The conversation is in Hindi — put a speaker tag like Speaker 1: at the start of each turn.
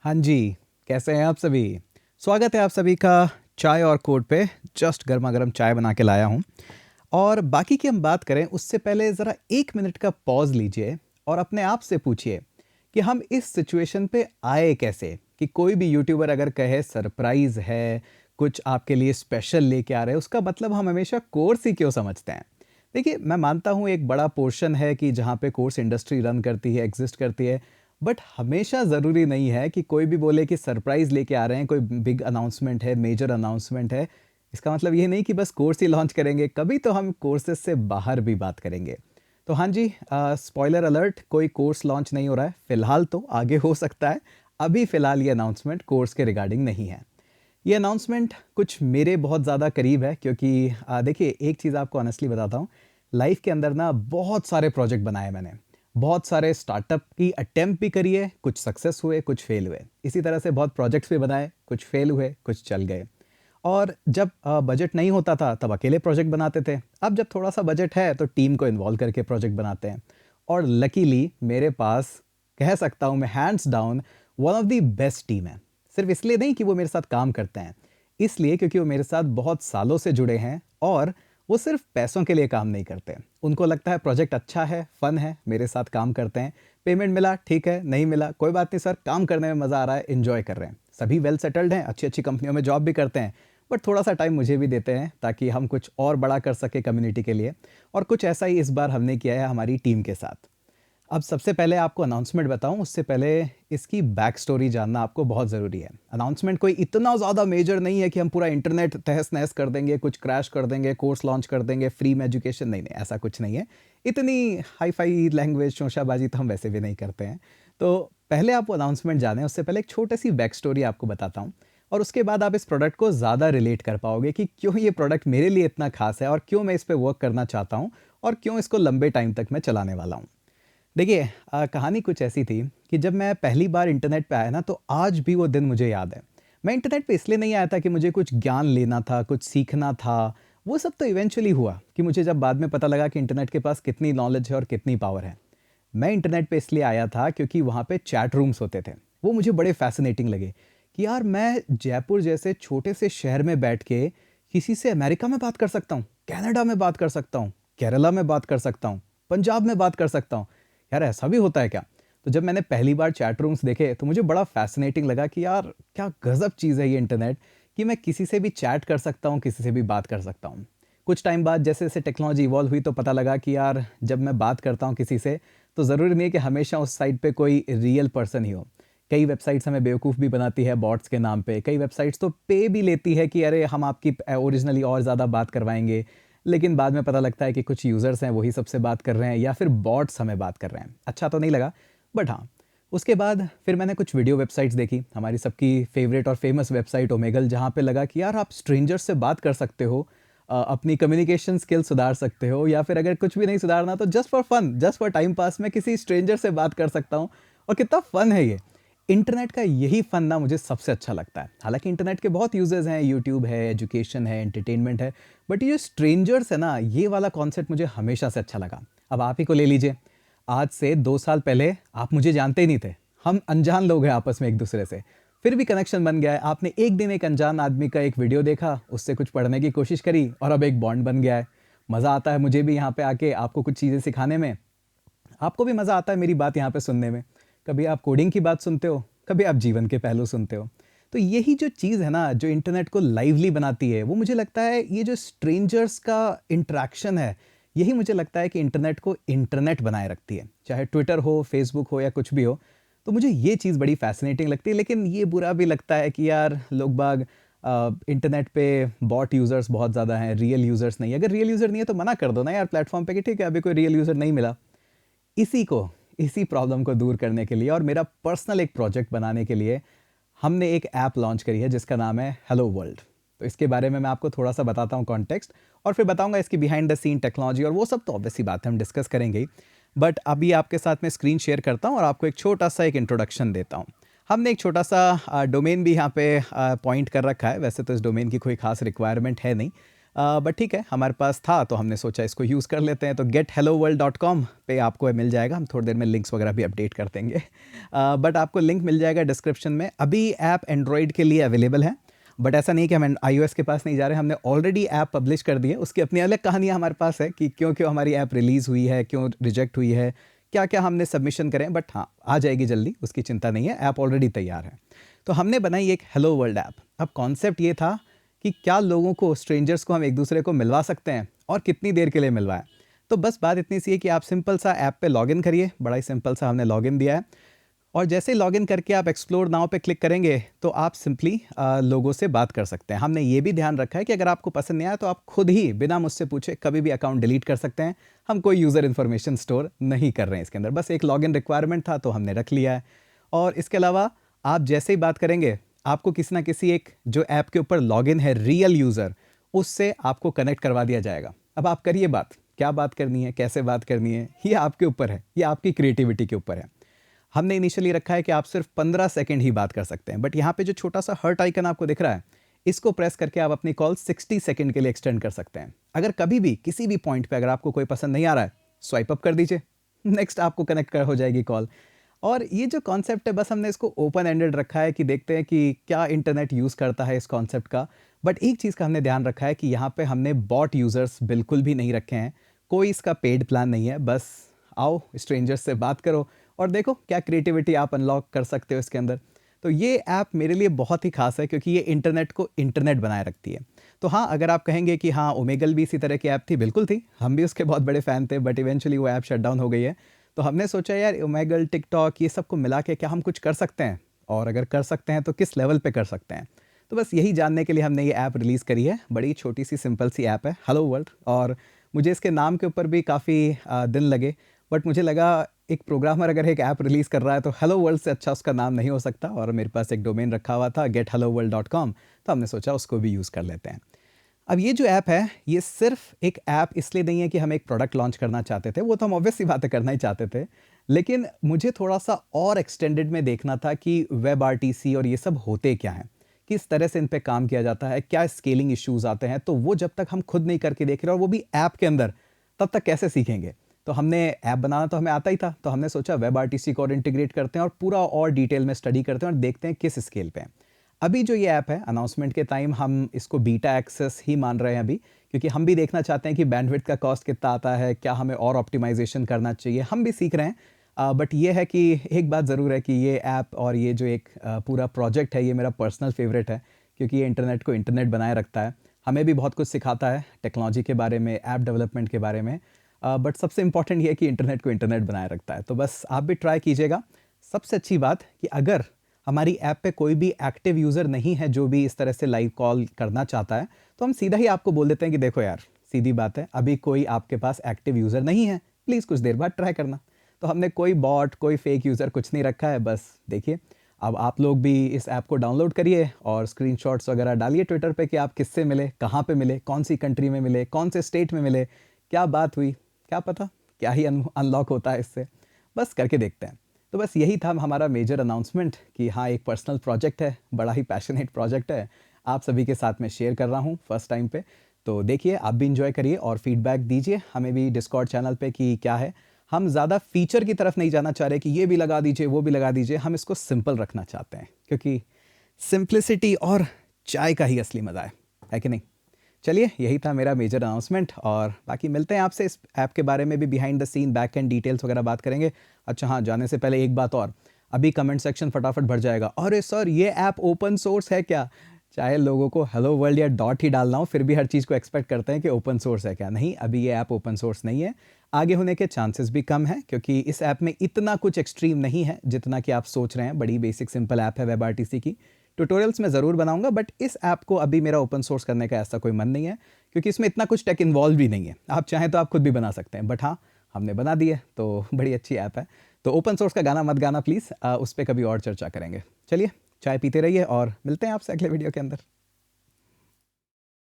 Speaker 1: हाँ जी, कैसे हैं आप सभी? स्वागत है आप सभी का चाय और कोड पे। जस्ट गरमा-गरम चाय बना के लाया हूँ। और बाकी की हम बात करें उससे पहले ज़रा 1 मिनट का पॉज़ लीजिए और अपने आप से पूछिए कि हम इस सिचुएशन पे आए कैसे? कि कोई भी यूट्यूबर अगर कहे सरप्राइज़ है, कुछ आपके लिए स्पेशल लेके आ रहे हैं, उसका मतलब हम हमेशा कोर्स ही क्यों समझते हैं? देखिए, मैं मानता हूँ एक बड़ा पोर्शन है कि जहाँ पे कोर्स इंडस्ट्री रन करती है, एग्ज़िस्ट करती है, बट हमेशा ज़रूरी नहीं है कि कोई भी बोले कि सरप्राइज़ लेके आ रहे हैं, कोई बिग अनाउंसमेंट है, मेजर अनाउंसमेंट है। इसका मतलब ये नहीं कि बस कोर्स ही लॉन्च करेंगे, कभी तो हम कोर्सेज़ से बाहर भी बात करेंगे। तो हाँ जी, स्पॉइलर अलर्ट, कोई कोर्स लॉन्च नहीं हो रहा है, फ़िलहाल तो, आगे हो सकता है। अभी फ़िलहाल ये अनाउंसमेंट कोर्स के रिगार्डिंग नहीं है। ये अनाउंसमेंट कुछ मेरे बहुत ज़्यादा करीब है क्योंकि देखिए एक चीज़ आपको ऑनेस्टली बताता हूँ, लाइफ़ के अंदर ना बहुत सारे प्रोजेक्ट बनाए मैंने। बहुत सारे स्टार्टअप की अटेम्प्ट भी करी है, कुछ सक्सेस हुए, कुछ फेल हुए। इसी तरह से बहुत प्रोजेक्ट्स भी बनाए, कुछ फेल हुए, कुछ चल गए। और जब बजट नहीं होता था तब अकेले प्रोजेक्ट बनाते थे। अब जब थोड़ा-सा बजट है तो टीम को इन्वॉल्व करके प्रोजेक्ट बनाते हैं। और लकीली मेरे पास कह सकता हूँ मैं hands down one of the best team है। सिर्फ़ इसलिए नहीं कि वो मेरे साथ काम करते हैं, इसलिए क्योंकि वो मेरे साथ बहुत सालों से जुड़े हैं और वो सिर्फ़ पैसों के लिए काम नहीं करते। उनको लगता है प्रोजेक्ट अच्छा है, फ़न है, मेरे साथ काम करते हैं। पेमेंट मिला ठीक है, नहीं मिला कोई बात नहीं सर, काम करने में मज़ा आ रहा है, एन्जॉय कर रहे हैं। सभी वेल सेटल्ड हैं, अच्छी-अच्छी कंपनियों में जॉब भी करते हैं। बट थोड़ा-सा टाइम मुझे भी देते हैं ताकि हम कुछ और बड़ा कर सकें कम्युनिटी के लिए और कुछ ऐसा ही इस बार हमने किया है हमारी टीम के साथ। अब सबसे पहले आपको अनाउंसमेंट बताऊँ उससे पहले इसकी बैक स्टोरी जानना आपको बहुत ज़रूरी है। अनाउंसमेंट कोई इतना ज़्यादा मेजर नहीं है कि हम पूरा इंटरनेट तहस-नहस कर देंगे, कुछ क्रैश कर देंगे, कोर्स लॉन्च कर देंगे, फ्री में एजुकेशन नहीं, ऐसा कुछ नहीं है। इतनी हाई-फाई लैंग्वेज शोशाबाजी तो हम वैसे भी नहीं करते हैं। तो पहले आप वो अनाउंसमेंट जानें उससे पहले एक छोटी-सी बैक स्टोरी आपको बताता हूँ और उसके बाद आप इस प्रोडक्ट को ज़्यादा रिलेट कर पाओगे कि क्यों ये प्रोडक्ट मेरे लिए इतना ख़ास है और क्यों मैं इस पे वर्क करना चाहता हूँ और क्यों इसको लंबे टाइम तक मैं चलाने वाला हूँ। देखिए कहानी कुछ ऐसी थी कि जब मैं पहली बार इंटरनेट पे आया ना तो आज भी वो दिन मुझे याद है। मैं इंटरनेट पे इसलिए नहीं आया था कि मुझे कुछ ज्ञान लेना था, कुछ सीखना था, वो सब तो इवेंचुअली हुआ कि मुझे जब बाद में पता लगा कि इंटरनेट के पास कितनी नॉलेज है और कितनी पावर है। मैं इंटरनेट पे इसलिए आया था क्योंकि वहाँ पे चैट रूम्स होते थे। वो मुझे बड़े फ़ैसिनेटिंग लगे कि यार मैं जयपुर जैसे छोटे से शहर में बैठ के किसी से अमेरिका में बात कर सकता हूँ, कनाडा में बात कर सकता हूँ, केरला में बात कर सकता हूँ, पंजाब में बात कर सकता हूँ। यार ऐसा भी होता है क्या? तो जब मैंने पहली बार चैट रूम्स देखे तो मुझे बड़ा फ़ैसिनेटिंग लगा कि यार क्या गज़ब चीज़ है ये इंटरनेट कि मैं किसी से भी चैट कर सकता हूँ, किसी से भी बात कर सकता हूँ। कुछ टाइम बाद जैसे-जैसे टेक्नोलॉजी इवॉल्व हुई तो पता लगा कि यार जब मैं बात करता हूँ किसी से तो ज़रूरी नहीं है कि हमेशा उस साइट पे कोई रियल पर्सन ही हो। कई वेबसाइट्स हमें बेवकूफ़ भी बनाती है बॉट्स के नाम पे। कई वेबसाइट्स तो पे भी लेती है कि अरे हम आपकी ओरिजिनली और ज़्यादा बात करवाएँगे। लेकिन बाद में पता लगता है कि कुछ यूज़र्स हैं वही सबसे बात कर रहे हैं या फिर बॉट्स हमें बात कर रहे हैं। अच्छा तो नहीं लगा, बट हाँ, उसके बाद फिर मैंने कुछ वीडियो वेबसाइट्स देखी, हमारी सबकी फ़ेवरेट और फ़ेमस वेबसाइट ओमेगल जहाँ पे लगा कि यार आप स्ट्रेंजर्स से बात कर सकते हो, अपनी कम्युनिकेशन स्किल सुधार सकते हो या फिर अगर कुछ भी नहीं सुधारना तो just for fun, just for time pass मैं किसी स्ट्रेंजर से बात कर सकता हूँ और कितना फ़न है ये। इंटरनेट का यही फ़न ना मुझे सबसे अच्छा लगता है। हालाँकि इंटरनेट के बहुत यूज़ेज़ हैं, यूट्यूब है, एजुकेशन है, एंटरटेनमेंट है, बट ये जो स्ट्रेंजर्स है ना, ये वाला कॉन्सेप्ट मुझे हमेशा से अच्छा लगा। अब आप ही को ले लीजिए, आज से 2 साल पहले आप मुझे जानते ही नहीं थे। हम अनजान लोग हैं आपस में एक-दूसरे से। फिर भी कनेक्शन बन गया है। आपने एक दिन एक अनजान आदमी का एक वीडियो देखा, उससे कुछ पढ़ने की कोशिश करी और अब एक बॉन्ड बन गया है। मज़ा आता है मुझे भी यहाँ पे आके आपको कुछ चीज़ें सिखाने में। आपको भी मज़ा आता है मेरी बात यहाँ पे सुनने में। कभी आप कोडिंग की बात सुनते हो, कभी आप जीवन के पहलू सुनते हो। तो यही जो चीज़ है ना, जो इंटरनेट को लाइवली बनाती है, वो मुझे लगता है ये जो स्ट्रेंजर्स का इंटरैक्शन है, यही मुझे लगता है कि इंटरनेट को इंटरनेट बनाए रखती है। चाहे ट्विटर हो, फेसबुक हो या कुछ भी हो। तो मुझे ये चीज़ बड़ी फ़ैसिनेटिंग लगती है, लेकिन ये बुरा भी लगता है कि यार लोग बाग इंटरनेट पे बॉट यूज़र्स बहुत ज़्यादा हैं, रियल यूज़र्स नहीं है। अगर रियल यूज़र नहीं है तो मना कर दो ना यार प्लेटफ़ॉर्म पे कि ठीक है, अभी कोई रियल यूज़र नहीं मिला। इसी को, इसी प्रॉब्लम को दूर करने के लिए और मेरा पर्सनल एक प्रोजेक्ट बनाने के लिए हमने एक ऐप लॉन्च करी है जिसका नाम है हेलो वर्ल्ड। तो इसके बारे में मैं आपको थोड़ा-सा बताता हूँ कॉन्टेक्स्ट और फिर बताऊँगा इसकी बिहाइंड द सीन टेक्नोलॉजी और वो सब तो ऑब्वियस सी बात है, हम डिस्कस करेंगे ही। बट अभी आपके साथ मैं स्क्रीन शेयर करता हूँ और आपको एक छोटा-सा एक इंट्रोडक्शन देता हूँ। हमने एक छोटा-सा डोमेन भी यहाँ पे पॉइंट कर रखा है, वैसे तो इस डोमेन की कोई ख़ास रिक्वायरमेंट है नहीं। बट ठीक है, हमारे पास था तो हमने सोचा इसको यूज़ कर लेते हैं। तो gethelloworld.com पे आपको मिल जाएगा, हम थोड़ी देर में लिंक्स वगैरह भी अपडेट कर देंगे। बट आपको लिंक मिल जाएगा डिस्क्रिप्शन में। अभी ऐप एंड्रॉयड के लिए अवेलेबल है, बट ऐसा नहीं कि हम iOS के पास नहीं जा रहे, हमने ऑलरेडी ऐप पब्लिश कर दी है। उसकी अपनी अलग कहानियाँ हमारे पास है कि क्यों क्यों हमारी ऐप रिलीज़ हुई है, क्यों रिजेक्ट हुई है, क्या क्या हमने सबमिशन करें, बट हाँ आ जाएगी जल्दी, उसकी चिंता नहीं है, ऐप ऑलरेडी तैयार है। तो हमने बनाई एक हेलो वर्ल्ड ऐप। अब कॉन्सेप्ट ये था कि क्या लोगों को, स्ट्रेंजर्स को हम एक दूसरे को मिलवा सकते हैं और कितनी देर के लिए मिलवाएं। तो बस बात इतनी सी है कि आप सिंपल सा ऐप पे लॉगिन करिए, बड़ा ही सिंपल सा हमने लॉगिन दिया है। और जैसे ही लॉगिन करके आप एक्सप्लोर नाउ पे क्लिक करेंगे तो आप सिंपली लोगों से बात कर सकते हैं। हमने ये भी ध्यान रखा है कि अगर आपको पसंद नहीं आया तो आप खुद ही बिना मुझसे पूछे कभी भी अकाउंट डिलीट कर सकते हैं। हम कोई यूज़र इन्फॉर्मेशन स्टोर नहीं कर रहे हैं इसके अंदर, बस एक लॉगिन रिक्वायरमेंट था तो हमने रख लिया है। और इसके अलावा आप जैसे ही बात करेंगे, आपको किसी ना किसी एक जो ऐप के ऊपर लॉगिन है रियल यूज़र, उससे आपको कनेक्ट करवा दिया जाएगा। अब आप करिए बात, क्या बात करनी है, कैसे बात करनी है, ये आपके ऊपर है, ये आपकी क्रिएटिविटी के ऊपर है। हमने इनिशियली रखा है कि आप सिर्फ 15 सेकंड ही बात कर सकते हैं, बट यहाँ पे जो छोटा सा हर्ट आइकन आपको दिख रहा है, इसको प्रेस करके आप अपनी कॉल 60 सेकंड के लिए एक्सटेंड कर सकते हैं। अगर कभी भी किसी भी पॉइंट पे अगर आपको कोई पसंद नहीं आ रहा है, स्वाइप अप कर दीजिए, नेक्स्ट आपको कनेक्ट कर हो जाएगी कॉल। और ये जो कॉन्सेप्ट है, बस हमने इसको ओपन एंडेड रखा है कि देखते हैं कि क्या इंटरनेट यूज़ करता है इस कॉन्सेप्ट का। बट एक चीज़ का हमने ध्यान रखा है कि यहाँ पे हमने बॉट यूज़र्स बिल्कुल भी नहीं रखे हैं, कोई इसका पेड प्लान नहीं है। बस आओ स्ट्रेंजर्स से बात करो और देखो क्या क्रिएटिविटी आप अनलॉक कर सकते हो इसके अंदर। तो ये ऐप मेरे लिए बहुत ही खास है क्योंकि ये इंटरनेट को इंटरनेट बनाए रखती है। तो हाँ, अगर आप कहेंगे कि हाँ ओमेगल भी इसी तरह की ऐप थी, बिल्कुल थी, हम भी उसके बहुत बड़े फ़ैन थे, बट इवेंचुअली वो ऐप शट डाउन हो गई है। तो हमने सोचा यार ओमेगल, टिकटॉक, ये सबको मिला के क्या हम कुछ कर सकते हैं, और अगर कर सकते हैं तो किस लेवल पे कर सकते हैं। तो बस यही जानने के लिए हमने ये ऐप रिलीज़ करी है। बड़ी छोटी सी सिंपल सी ऐप है, हेलो वर्ल्ड। और मुझे इसके नाम के ऊपर भी काफ़ी दिन लगे, बट मुझे लगा एक प्रोग्रामर अगर एक ऐप रिलीज़ कर रहा है तो हेलो वर्ल्ड से अच्छा उसका नाम नहीं हो सकता। और मेरे पास एक डोमेन रखा हुआ था gethelloworld.com, तो हमने सोचा उसको भी यूज़ कर लेते हैं। अब ये जो ऐप है, ये सिर्फ एक ऐप इसलिए नहीं है कि हम एक प्रोडक्ट लॉन्च करना चाहते थे, वो तो हम ऑब्वियस सी बातें करना ही चाहते थे, लेकिन मुझे थोड़ा सा और एक्सटेंडेड में देखना था कि वेब आरटीसी और ये सब होते क्या हैं, किस तरह से इन पे काम किया जाता है, क्या स्केलिंग इश्यूज आते हैं। तो वो जब तक हम खुद नहीं करके देख रहे और वो भी ऐप के अंदर, तब तक कैसे सीखेंगे। तो हमने ऐप बनाना तो हमें आता ही था, तो हमने सोचा वेब आरटीसी को और इंटीग्रेट करते हैं और पूरा और डिटेल में स्टडी करते हैं और देखते हैं किस स्केल पे है। अभी जो ये ऐप है, अनाउंसमेंट के टाइम हम इसको बीटा एक्सेस ही मान रहे हैं अभी, क्योंकि हम भी देखना चाहते हैं कि बैंडविड्थ का कॉस्ट कितना आता है, क्या हमें और ऑप्टिमाइजेशन करना चाहिए, हम भी सीख रहे हैं। बट ये है कि एक बात ज़रूर है कि ये ऐप और ये जो एक पूरा प्रोजेक्ट है, ये मेरा पर्सनल फेवरेट है, क्योंकि ये इंटरनेट को इंटरनेट बनाए रखता है, हमें भी बहुत कुछ सिखाता है टेक्नोलॉजी के बारे में, ऐप डेवलपमेंट के बारे में। बट सबसे इंपॉर्टेंट ये है कि इंटरनेट को इंटरनेट बनाए रखता है। तो बस आप भी ट्राई कीजिएगा। सबसे अच्छी बात कि अगर हमारी ऐप पे कोई भी एक्टिव यूज़र नहीं है जो भी इस तरह से लाइव कॉल करना चाहता है, तो हम सीधा ही आपको बोल देते हैं कि देखो यार, सीधी बात है, अभी कोई आपके पास एक्टिव यूज़र नहीं है, प्लीज़ कुछ देर बाद ट्राई करना। तो हमने कोई बॉट, कोई फेक यूज़र कुछ नहीं रखा है। बस देखिए, अब आप लोग भी इस ऐप को डाउनलोड करिए और स्क्रीनशॉट्स वगैरह डालिए ट्विटर पे कि आप किससे मिले, कहाँ पे मिले, कौन सी कंट्री में मिले, कौन से स्टेट में मिले, क्या बात हुई, क्या पता क्या ही अनलॉक होता है इससे। बस करके देखते हैं। तो बस यही था हमारा मेजर अनाउंसमेंट कि हाँ, एक पर्सनल प्रोजेक्ट है, बड़ा ही पैशनेट प्रोजेक्ट है, आप सभी के साथ में शेयर कर रहा हूँ फर्स्ट टाइम पे। तो देखिए, आप भी इंजॉय करिए और फीडबैक दीजिए हमें भी डिस्कॉर्ड चैनल पे कि क्या है। हम ज़्यादा फीचर की तरफ नहीं जाना चाह रहे कि ये भी लगा दीजिए, वो भी लगा दीजिए, हम इसको सिंपल रखना चाहते हैं, क्योंकि सिंप्लिसिटी और चाय का ही असली मज़ा है कि नहीं। चलिए, यही था मेरा मेजर अनाउंसमेंट, और बाकी मिलते हैं आपसे इस ऐप के बारे में भी, behind the scene, back end details वगैरह बात करेंगे। अच्छा हाँ, जाने से पहले एक बात और, अभी कमेंट सेक्शन फटाफट भर जाएगा, अरे सर ये ऐप ओपन सोर्स है क्या। चाहे लोगों को हेलो वर्ल्ड या डॉट ही डालना हो, फिर भी हर चीज़ को एक्सपेक्ट करते हैं कि ओपन सोर्स है क्या। नहीं, अभी ये ऐप ओपन सोर्स नहीं है, आगे होने के चांसेस भी कम हैं, क्योंकि इस ऐप में इतना कुछ एक्सट्रीम नहीं है जितना कि आप सोच रहे हैं। बड़ी बेसिक सिंपल ऐप है वेब आरटीसी की। ट्यूटोरियल्स मैं ज़रूर बनाऊंगा, बट इस ऐप को अभी मेरा ओपन सोर्स करने का ऐसा कोई मन नहीं है, क्योंकि इसमें इतना कुछ टेक इन्वॉल्व भी नहीं है। आप चाहें तो आप खुद भी बना सकते हैं, बट हाँ, हमने बना दी है, तो बड़ी अच्छी ऐप है। तो ओपन सोर्स का गाना मत गाना प्लीज़, उस पर कभी और चर्चा करेंगे। चलिए, चाय पीते रहिए और मिलते हैं आपसे अगले वीडियो के अंदर।